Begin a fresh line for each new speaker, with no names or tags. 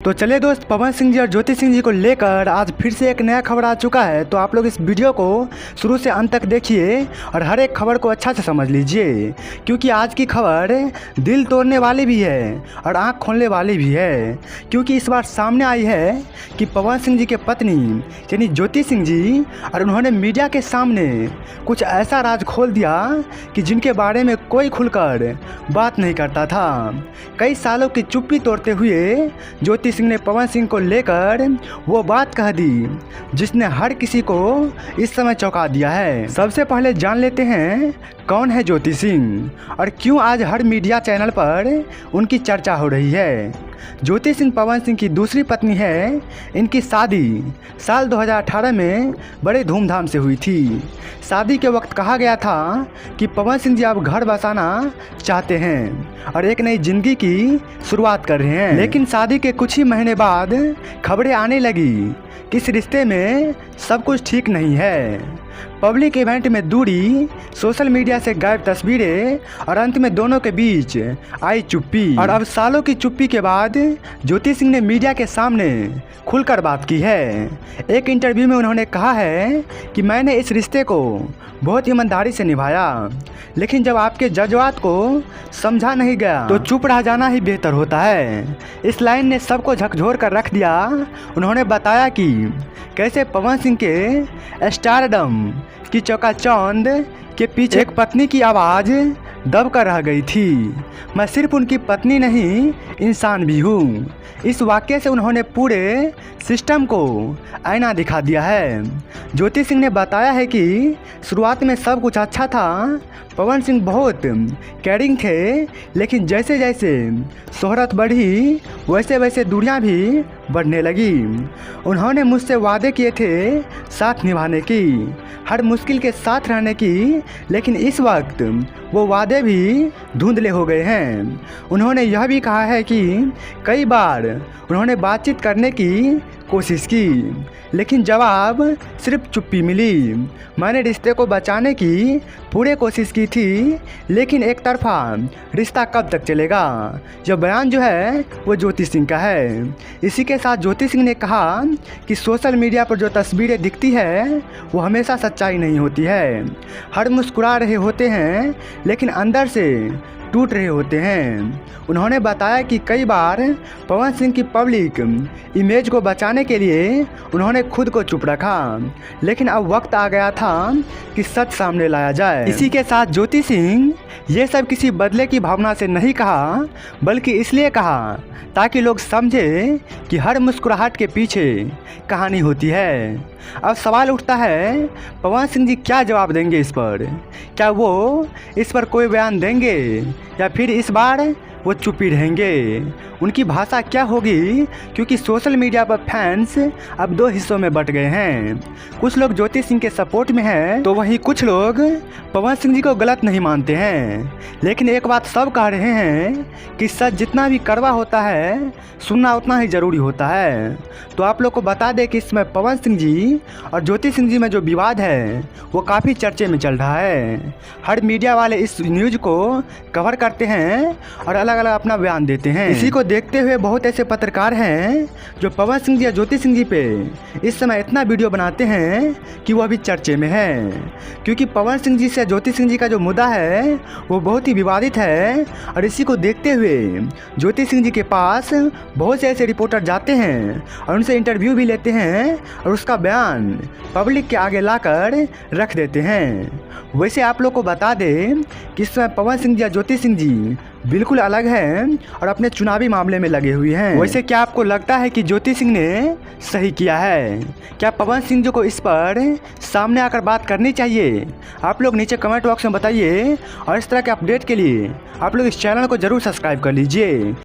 तो चलिए दोस्त, पवन सिंह जी और ज्योति सिंह जी को लेकर आज फिर से एक नया खबर आ चुका है। तो आप लोग इस वीडियो को शुरू से अंत तक देखिए और हर एक खबर को अच्छा से समझ लीजिए, क्योंकि आज की खबर दिल तोड़ने वाली भी है और आंख खोलने वाली भी है। क्योंकि इस बार सामने आई है कि पवन सिंह जी के पत्नी यानी ज्योति सिंह जी और उन्होंने मीडिया के सामने कुछ ऐसा राज खोल दिया कि जिनके बारे में कोई खुलकर बात नहीं करता था। कई सालों की चुप्पी तोड़ते हुए ज्योति सिंह ने पवन सिंह को लेकर वो बात कह दी जिसने हर किसी को इस समय चौंका दिया है। सबसे पहले जान लेते हैं कौन है ज्योति सिंह और क्यों आज हर मीडिया चैनल पर उनकी चर्चा हो रही है। ज्योति सिंह पवन सिंह की दूसरी पत्नी है। इनकी शादी साल 2018 में बड़े धूमधाम से हुई थी। शादी के वक्त कहा गया था कि पवन सिंह जी अब घर बसाना चाहते हैं और एक नई जिंदगी की शुरुआत कर रहे हैं। लेकिन शादी के कुछ ही महीने बाद खबरें आने लगी कि इस रिश्ते में सब कुछ ठीक नहीं है। पब्लिक इवेंट में दूरी, सोशल मीडिया से गायब तस्वीरें और अंत में दोनों के बीच आई चुप्पी। और अब सालों की चुप्पी के बाद ज्योति सिंह ने मीडिया के सामने खुलकर बात की है। एक इंटरव्यू में उन्होंने कहा है कि मैंने इस रिश्ते को बहुत ईमानदारी से निभाया, लेकिन जब आपके जज्बात को समझा नहीं गया तो चुप रह जाना ही बेहतर होता है। इस लाइन ने सबको झकझोर कर रख दिया। उन्होंने बताया कि कैसे पवन सिंह के स्टारडम की चकाचौंध के पीछे एक पत्नी की आवाज़ दब कर रह गई थी। मैं सिर्फ उनकी पत्नी नहीं, इंसान भी हूँ। इस वाक्य से उन्होंने पूरे सिस्टम को आईना दिखा दिया है। ज्योति सिंह ने बताया है कि शुरुआत में सब कुछ अच्छा था। पवन सिंह बहुत केयरिंग थे, लेकिन जैसे जैसे शोहरत बढ़ी वैसे वैसे दूरियां भी बढ़ने लगी। उन्होंने मुझसे वादे किए थे साथ निभाने की, हर मुश्किल के साथ रहने की, लेकिन इस वक्त वो वादे भी धुंधले हो गए हैं। उन्होंने यह भी कहा है कि कई बार उन्होंने बातचीत करने की कोशिश की, लेकिन जवाब सिर्फ चुप्पी मिली। मैंने रिश्ते को बचाने की पूरी कोशिश की थी, लेकिन एक तरफा रिश्ता कब तक चलेगा। यह बयान जो है वो ज्योति सिंह का है। इसी के साथ ज्योति सिंह ने कहा कि सोशल मीडिया पर जो तस्वीरें दिखती है वो हमेशा सच्चाई नहीं होती है। हर मुस्कुरा रहे होते हैं लेकिन अंदर से टूट रहे होते हैं। उन्होंने बताया कि कई बार पवन सिंह की पब्लिक इमेज को बचाने के लिए उन्होंने खुद को चुप रखा, लेकिन अब वक्त आ गया था कि सच सामने लाया जाए। इसी के साथ ज्योति सिंह ये सब किसी बदले की भावना से नहीं कहा, बल्कि इसलिए कहा ताकि लोग समझे कि हर मुस्कुराहट के पीछे कहानी होती है। अब सवाल उठता है पवन सिंह जी क्या जवाब देंगे इस पर। क्या वो इस पर कोई बयान देंगे या फिर इस बार वो चुप ही रहेंगे। उनकी भाषा क्या होगी, क्योंकि सोशल मीडिया पर फैंस अब दो हिस्सों में बट गए हैं। कुछ लोग ज्योति सिंह के सपोर्ट में हैं, तो वहीं कुछ लोग पवन सिंह जी को गलत नहीं मानते हैं। लेकिन एक बात सब कह रहे हैं कि सच जितना भी कड़वा होता है सुनना उतना ही ज़रूरी होता है। तो आप लोग को बता दें कि इसमें पवन सिंह जी और ज्योति सिंह जी में जो विवाद है वो काफ़ी चर्चे में चल रहा है। हर मीडिया वाले इस न्यूज़ को कवर करते हैं और अलग अलग अपना बयान देते हैं। इसी को देखते हुए बहुत ऐसे पत्रकार हैं जो पवन सिंह जी या ज्योति सिंह जी पे इस समय इतना वीडियो बनाते हैं कि वो अभी चर्चे में है। क्योंकि पवन सिंह जी से ज्योति सिंह जी का जो मुद्दा है वो बहुत ही विवादित है। और इसी को देखते हुए ज्योति सिंह जी के पास बहुत से ऐसे रिपोर्टर जाते हैं और उनसे इंटरव्यू भी लेते हैं और उसका बयान पब्लिक के आगे लाकर रख देते हैं। वैसे आप लोग को बता दें कि इस समय पवन सिंह जी या ज्योति सिंह जी बिल्कुल अलग हैं और अपने चुनावी मामले में लगे हुए हैं। वैसे क्या आपको लगता है कि ज्योति सिंह ने सही किया है? क्या पवन सिंह जी को इस पर सामने आकर बात करनी चाहिए? आप लोग नीचे कमेंट बॉक्स में बताइए और इस तरह के अपडेट के लिए आप लोग इस चैनल को ज़रूर सब्सक्राइब कर लीजिए।